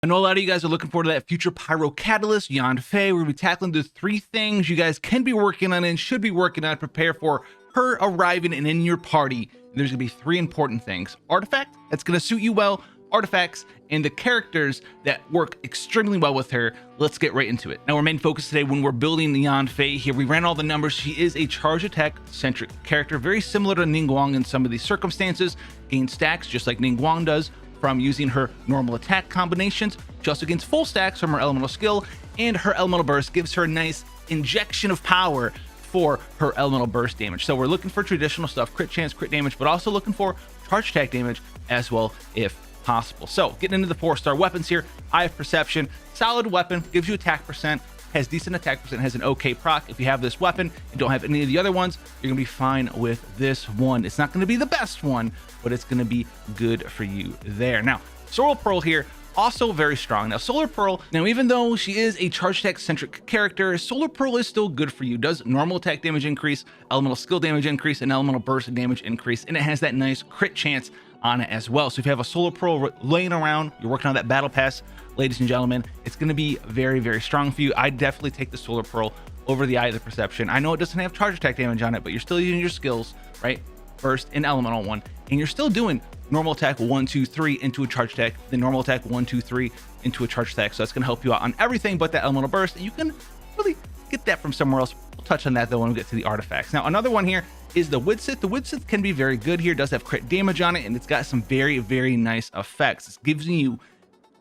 I know a lot of you guys are looking forward to that future Pyro Catalyst, YanFei. We're going to be tackling the 3 things you guys can be working on and should be working on to prepare for her arriving and in your party. There's going to be 3 important things. Artifact, that's going to suit you well, artifacts, and the characters that work extremely well with her. Let's get right into it. Now, our main focus today when we're building the YanFei here, we ran all the numbers. She is a charge attack centric character, very similar to Ningguang in some of these circumstances. Gains stacks just like Ningguang does from using her normal attack combinations. She also gains full stacks from her elemental skill, and her elemental burst gives her a nice injection of power for her elemental burst damage. So we're looking for traditional stuff, crit chance, crit damage, but also looking for charge attack damage as well if possible. So getting into the 4-star weapons here, Eye of Perception, solid weapon, gives you attack percent, has decent attack percent, has an okay proc. If you have this weapon and don't have any of the other ones, you're gonna be fine with this one. It's not gonna be the best one, but it's gonna be good for you there. Now, Solar Pearl here, also very strong. Now, Solar Pearl, now even though she is a charge attack centric character, Solar Pearl is still good for you. Does normal attack damage increase, elemental skill damage increase, and elemental burst damage increase, and it has that nice crit chance on it as well. So if you have a Solar Pearl laying around, you're working on that battle pass, ladies and gentlemen, it's going to be very, very strong for you. I definitely take the Solar Pearl over the Eye of the Perception. I know it doesn't have charge attack damage on it, but you're still using your skills, right? Burst and elemental one, and you're still doing normal attack 1, 2, 3 into a charge attack, then normal attack 1, 2, 3 into a charge attack. So that's going to help you out on everything but that elemental burst, and you can really get that from somewhere else. We'll touch on that though when we get to the artifacts. Now, another one here is the Widsith. The Widsith can be very good here, does have crit damage on it, and it's got some very, very nice effects. It's giving you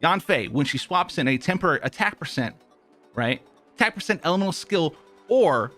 YanFei, when she swaps in a temporary attack percent, right? Attack percent, elemental skill, or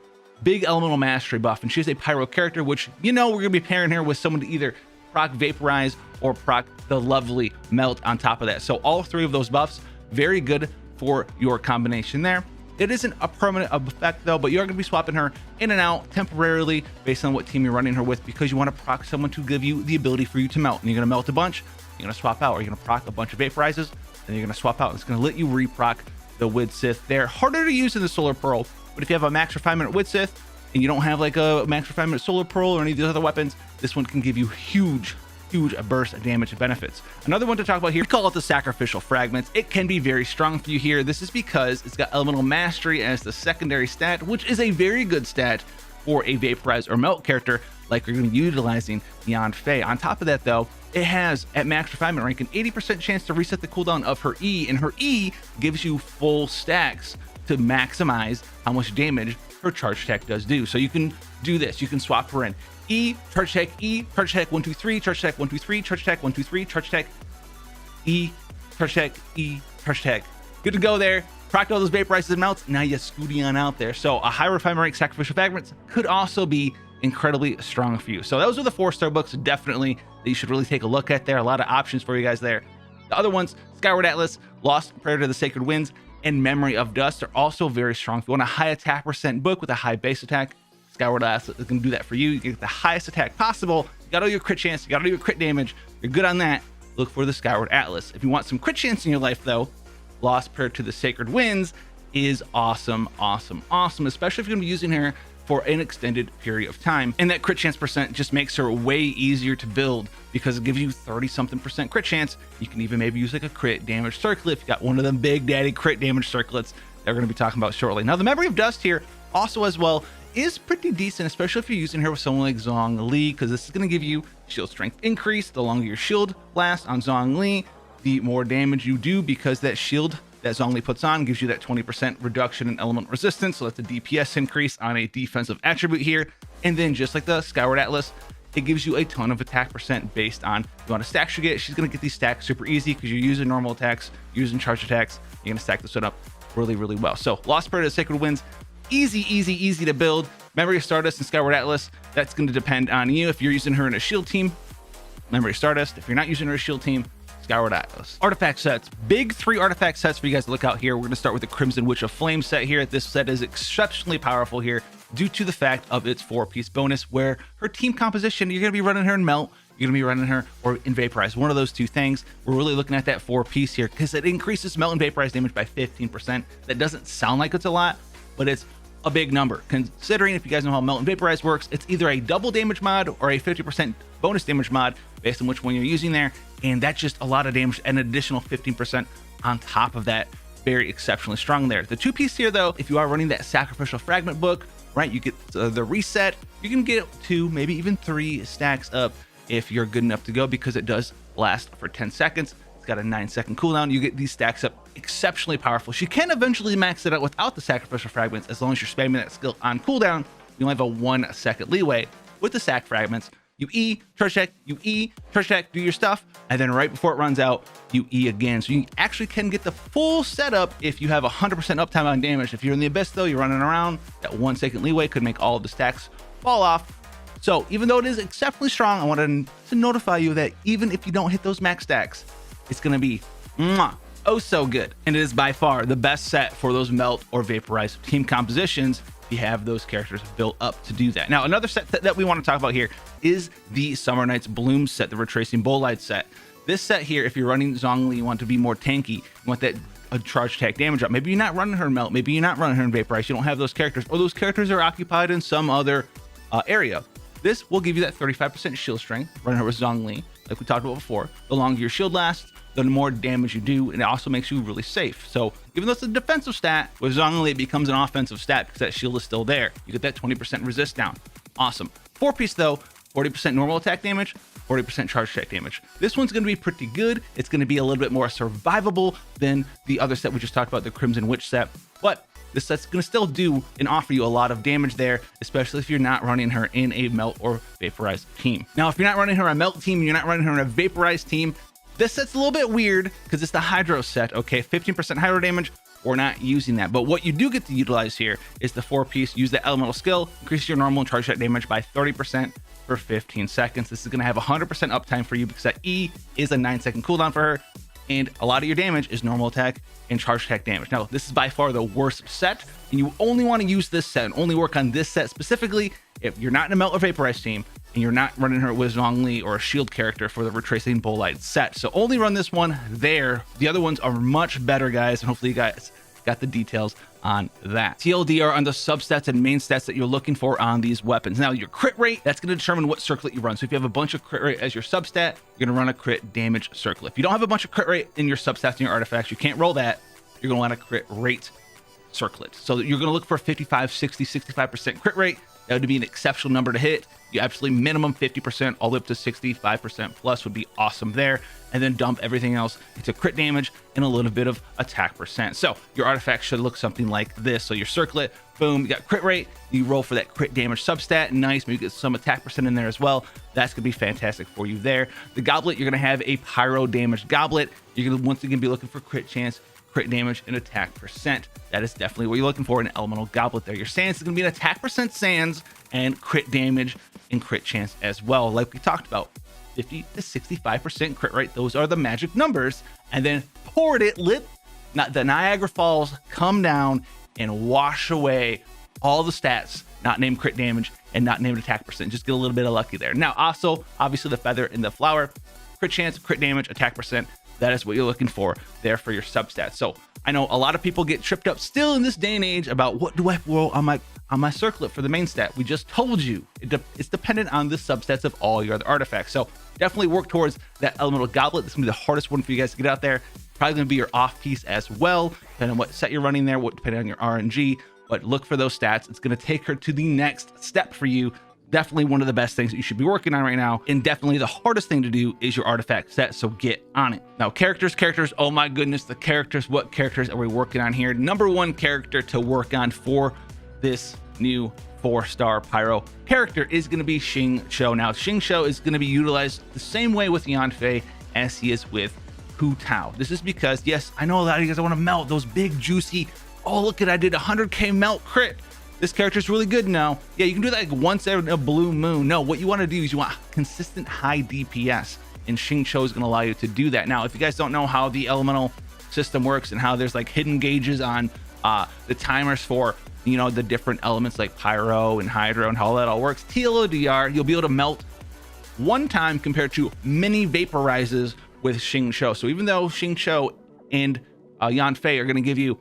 big elemental mastery buff. And she's a pyro character, which, you know, we're going to be pairing her with someone to either proc vaporize or proc the lovely melt on top of that. So all 3 of those buffs, very good for your combination there. It isn't a permanent effect though, but you're going to be swapping her in and out temporarily based on what team you're running her with, because you want to proc someone to give you the ability for you to melt. And you're going to melt a bunch, you're going to swap out, or you're going to proc a bunch of vaporizes, then you're going to swap out. It's going to let you reproc the Widsith there. Harder to use in the Solar Pearl, but if you have a max refinement Widsith and you don't have like a max refinement Solar Pearl or any of these other weapons, this one can give you huge burst of damage and benefits. Another one to talk about here, we call it the Sacrificial Fragments. It can be very strong for you here. This is because it's got Elemental Mastery as the secondary stat, which is a very good stat for a Vaporize or Melt character like you're going to be utilizing YanFei. On top of that though, it has at max refinement rank an 80% chance to reset the cooldown of her E, and her E gives you full stacks to maximize how much damage her charge attack does do. So you can do this, you can swap her in E, charge attack E, charge attack 1, 2, 3, charge attack 1, 2, 3, charge attack 1, 2, 3, charge attack E, charge attack E, charge attack. Good to go there. Proc all those vaporizes and melts. Now you scooty on out there. So a high refinement rank Sacrificial Fragments could also be incredibly strong for you. So those are the 4-star books definitely that you should really take a look at there. A lot of options for you guys there. The other ones, Skyward Atlas, Lost Prayer to the Sacred Winds, and Memory of Dust are also very strong. If you want a high attack percent book with a high base attack, Skyward Atlas is going to do that for you. You get the highest attack possible. You got all your crit chance, you got all your crit damage. You're good on that. Look for the Skyward Atlas. If you want some crit chance in your life though, Lost Prayer to the Sacred Winds is awesome, especially if you're going to be using her for an extended period of time. And that crit chance percent just makes her way easier to build because it gives you 30-something% crit chance. You can even maybe use like a crit damage circlet if you got one of them big daddy crit damage circlets that we're going to be talking about shortly. Now, the Memory of Dust here also as well is pretty decent, especially if you're using her with someone like Zhongli, because this is going to give you shield strength increase. The longer your shield lasts on Zhongli, the more damage you do, because that shield that Zhongli puts on gives you that 20% reduction in element resistance. So that's a DPS increase on a defensive attribute here. And then just like the Skyward Atlas, it gives you a ton of attack percent based on the amount of stacks you get. She's going to get these stacks super easy because you're using normal attacks, using charge attacks. You're going to stack this one up really, really well. So Lost Prayer to the Sacred Winds, easy to build. Memory of Stardust and Skyward Atlas, that's going to depend on you. If you're using her in a shield team, Memory of Stardust. If you're not using her in a shield team, Skyward Atlas. Artifact sets, big 3 artifact sets for you guys to look out here. We're going to start with the Crimson Witch of Flame set here. This set is exceptionally powerful here due to the fact of its 4-piece bonus, where her team composition, you're going to be running her in Melt, you're going to be running her or in Vaporize, one of those 2 things. We're really looking at that 4-piece here because it increases Melt and Vaporize damage by 15%. That doesn't sound like it's a lot, but it's a big number, considering if you guys know how Melt and Vaporize works, it's either a double damage mod or a 50% bonus damage mod based on which one you're using there. And that's just a lot of damage and an additional 15% on top of that. Very exceptionally strong there. The 2-piece here though, if you are running that Sacrificial Fragment book, right, you get the reset, you can get 2, maybe even 3 stacks up if you're good enough to go, because it does last for 10 seconds. It's got a 9-second cooldown. You get these stacks up exceptionally powerful. You can eventually max it out without the Sacrificial Fragments as long as you're spamming that skill on cooldown. You only have a 1 second leeway. With the Sac Fragments, you E, charge check, you E, charge check, do your stuff, and then right before it runs out, you E again. So you actually can get the full setup if you have 100% uptime on damage. If you're in the Abyss though, you're running around, that 1 second leeway could make all of the stacks fall off. So even though it is exceptionally strong, I wanted to notify you that even if you don't hit those max stacks, it's going to be oh so good. And it is by far the best set for those Melt or Vaporize team compositions. You have those characters built up to do that. Now, another set that we want to talk about here is the Summer Nights Bloom set, the Retracing Bolide set. This set here, if you're running Zhongli, you want to be more tanky, you want that charge attack damage up. Maybe you're not running her in Melt, maybe you're not running her in Vaporize, you don't have those characters, or those characters are occupied in some other area. This will give you that 35% shield strength, running her with Zhongli, like we talked about before. The longer your shield lasts, the more damage you do, and it also makes you really safe. So even though it's a defensive stat, with Zhongli it becomes an offensive stat because that shield is still there. You get that 20% resist down. Awesome. 4-piece though, 40% normal attack damage, 40% charge attack damage. This one's going to be pretty good. It's going to be a little bit more survivable than the other set we just talked about, the Crimson Witch set, but this set's going to still do and offer you a lot of damage there, especially if you're not running her in a Melt or Vaporize team. Now, if you're not running her on a Melt team and you're not running her in a Vaporize team, this set's a little bit weird because it's the Hydro set, okay? 15% Hydro damage, we're not using that. But what you do get to utilize here is the 4-piece, use the elemental skill, increase your normal and charge attack damage by 30% for 15 seconds. This is going to have 100% uptime for you because that E is a 9-second cooldown for her, and a lot of your damage is normal attack and charge attack damage. Now, this is by far the worst set, and you only want to use this set and only work on this set specifically if you're not in a Melt or Vaporize team and you're not running her with Zhongli or a shield character for the Retracing Bolide set. So only run this one there. The other ones are much better, guys, and hopefully you guys got the details on that. TLDR on the substats and main stats that you're looking for on these weapons. Now, your crit rate, that's going to determine what circlet you run. So if you have a bunch of crit rate as your substat, you're going to run a crit damage circlet. If you don't have a bunch of crit rate in your substats and your artifacts, you can't roll that. You're going to want a crit rate circlet. So you're going to look for 55, 60, 65% crit rate. That would be an exceptional number to hit. You absolutely minimum 50%, all the way up to 65% plus would be awesome there. And then dump everything else into crit damage and a little bit of attack percent. So your artifact should look something like this. So your circlet, boom, you got crit rate, you roll for that crit damage substat, nice, maybe get some attack percent in there as well. That's gonna be fantastic for you there. The goblet, you're gonna have a pyro damage goblet. You're gonna once again be looking for crit chance, crit damage, and attack percent. That is definitely what you're looking for in an elemental goblet there. Your sands is gonna be an attack percent sands and crit damage and crit chance as well, like we talked about. 50 to 65% crit rate, those are the magic numbers. And then poured it, not the Niagara Falls, come down and wash away all the stats not named crit damage and not named attack percent. Just get a little bit of lucky there. Now, also, obviously the feather and the flower, crit chance, crit damage, attack percent, that is what you're looking for there for your substats. So I know a lot of people get tripped up still in this day and age about what do I roll on my circlet for the main stat. We just told you it's dependent on the substats of all your other artifacts. So definitely work towards that elemental goblet. This is gonna be the hardest one for you guys to get out there. Probably gonna be your off piece as well, depending on what set you're running there, depending on your RNG. But look for those stats. It's gonna take her to the next step for you. Definitely one of the best things that you should be working on right now. And definitely the hardest thing to do is your artifact set, so get on it. Now, characters, oh my goodness, the characters, what characters are we working on here? Number one character to work on for this new 4-star pyro character is gonna be Xing Qiu. Now, Xing Qiu is gonna be utilized the same way with YanFei as he is with Hu Tao. This is because, yes, I know a lot of you guys wanna melt those big, juicy, oh, look at, I did 100K melt crit. This character is really good now. Yeah, you can do that like once in a blue moon. No, what you want to do is you want consistent high DPS, and Xing Qiu is going to allow you to do that. Now, if you guys don't know how the elemental system works and how there's like hidden gauges on the timers for, you know, the different elements like pyro and hydro and how that all works, TLDR, you'll be able to melt one time compared to many vaporizes with Xing Qiu. So even though Xing Qiu and YanFei are going to give you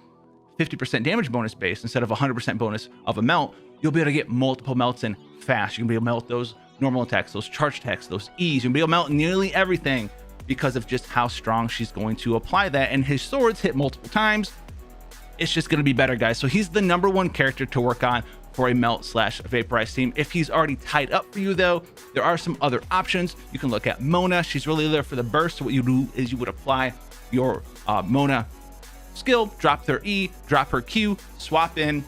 50% damage bonus base instead of 100% bonus of a melt, you'll be able to get multiple melts in fast. You can be able to melt those normal attacks, those charge attacks, those E's. You'll be able to melt nearly everything because of just how strong she's going to apply that. And his swords hit multiple times. It's just going to be better, guys. So he's the #1 character to work on for a melt / vaporize team. If he's already tied up for you though, there are some other options. You can look at Mona. She's really there for the burst. So what you do is you would apply your Mona skill, drop their E, drop her Q, swap in,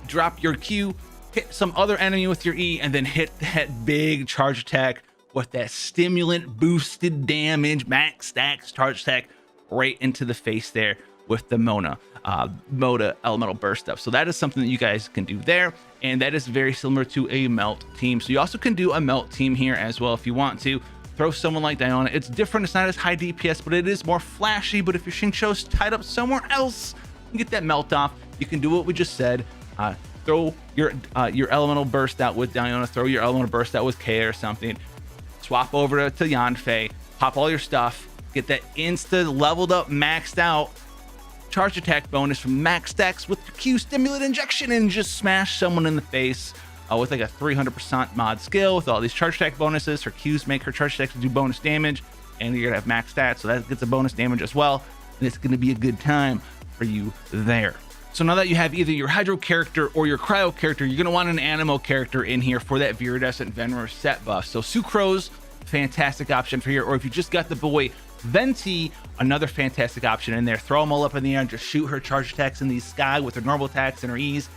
drop your Q, hit some other enemy with your E, and then hit that big charge attack with that stimulant boosted damage, max stacks, charge attack right into the face there with the Mona elemental burst stuff. So that is something that you guys can do there, and that is very similar to a melt team. So you also can do a melt team here as well if you want to. Throw someone like Diana. It's different. It's not as high DPS, but it is more flashy. But if your Xingqiu's tied up somewhere else, you get that melt off. You can do what we just said. Throw your elemental burst out with Diana. Throw your elemental burst out with Kay or something. Swap over to YanFei. Pop all your stuff. Get that insta leveled up, maxed out charge attack bonus from max stacks with your Q stimulant injection, and just smash someone in the face with like a 300% mod skill with all these charge attack bonuses. Her Qs make her charge attacks do bonus damage, and you're gonna have max stats, so that gets a bonus damage as well. And it's gonna be a good time for you there. So now that you have either your Hydro character or your Cryo character, you're gonna want an Animo character in here for that Viridescent Venom set buff. So Sucrose, fantastic option for here, or if you just got the boy Venti, another fantastic option in there. Throw them all up in the air and just shoot her charge attacks in the sky with her normal attacks and her E's.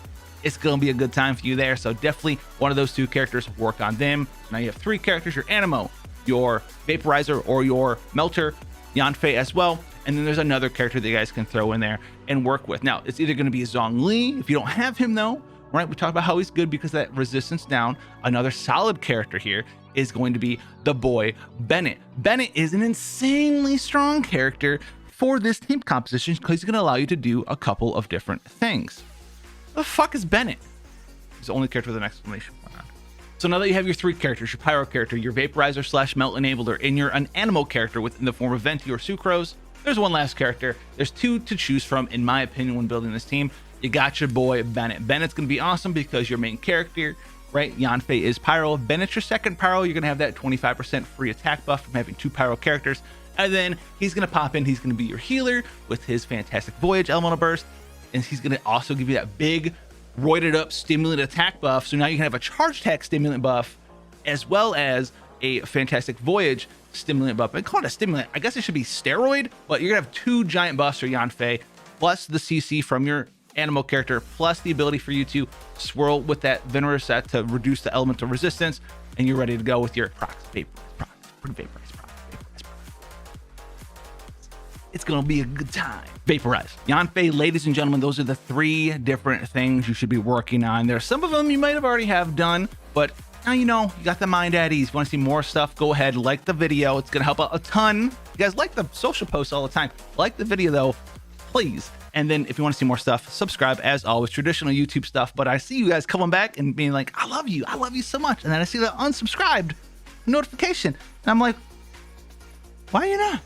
It's gonna be a good time for you there. So definitely one of those 2 characters, work on them. So now you have 3 characters: your Animo, your Vaporizer, or your Melter, YanFei as well. And then there's another character that you guys can throw in there and work with. Now it's either gonna be Zhongli. If you don't have him though, right? We talked about how he's good because of that resistance down. Another solid character here is going to be the boy Bennett. Bennett is an insanely strong character for this team composition because he's going to allow you to do a couple of different things. The fuck is Bennett? He's the only character with an exclamation point on. So now that you have your 3 characters, your Pyro character, your Vaporizer / Melt Enabler, and you're an Animo character within the form of Venti or Sucrose, there's one last character. There's 2 to choose from, in my opinion, when building this team. You got your boy Bennett. Bennett's going to be awesome because your main character, right? YanFei is Pyro. Bennett's your second Pyro. You're going to have that 25% free attack buff from having 2 Pyro characters. And then he's going to pop in. He's going to be your healer with his fantastic Voyage Elemental Burst. And he's going to also give you that big roided up stimulant attack buff. So now you can have a charge attack stimulant buff as well as a fantastic Voyage stimulant buff. I call it a stimulant. I guess it should be steroid, but you're going to have 2 giant buffs for YanFei, plus the CC from your Animo character, plus the ability for you to swirl with that Venom set to reduce the elemental resistance, and you're ready to go with your procs, vaporize. It's gonna be a good time. Vaporize. YanFei, ladies and gentlemen, those are the 3 different things you should be working on. There's some of them you might have already have done, but now you know, you got the mind at ease. If you want to see more stuff, go ahead, like the video. It's gonna help out a ton. You guys like the social posts all the time. Like the video though, please. And then if you want to see more stuff, subscribe as always, traditional YouTube stuff. But I see you guys coming back and being like, I love you so much. And then I see the unsubscribed notification. And I'm like, why are you not?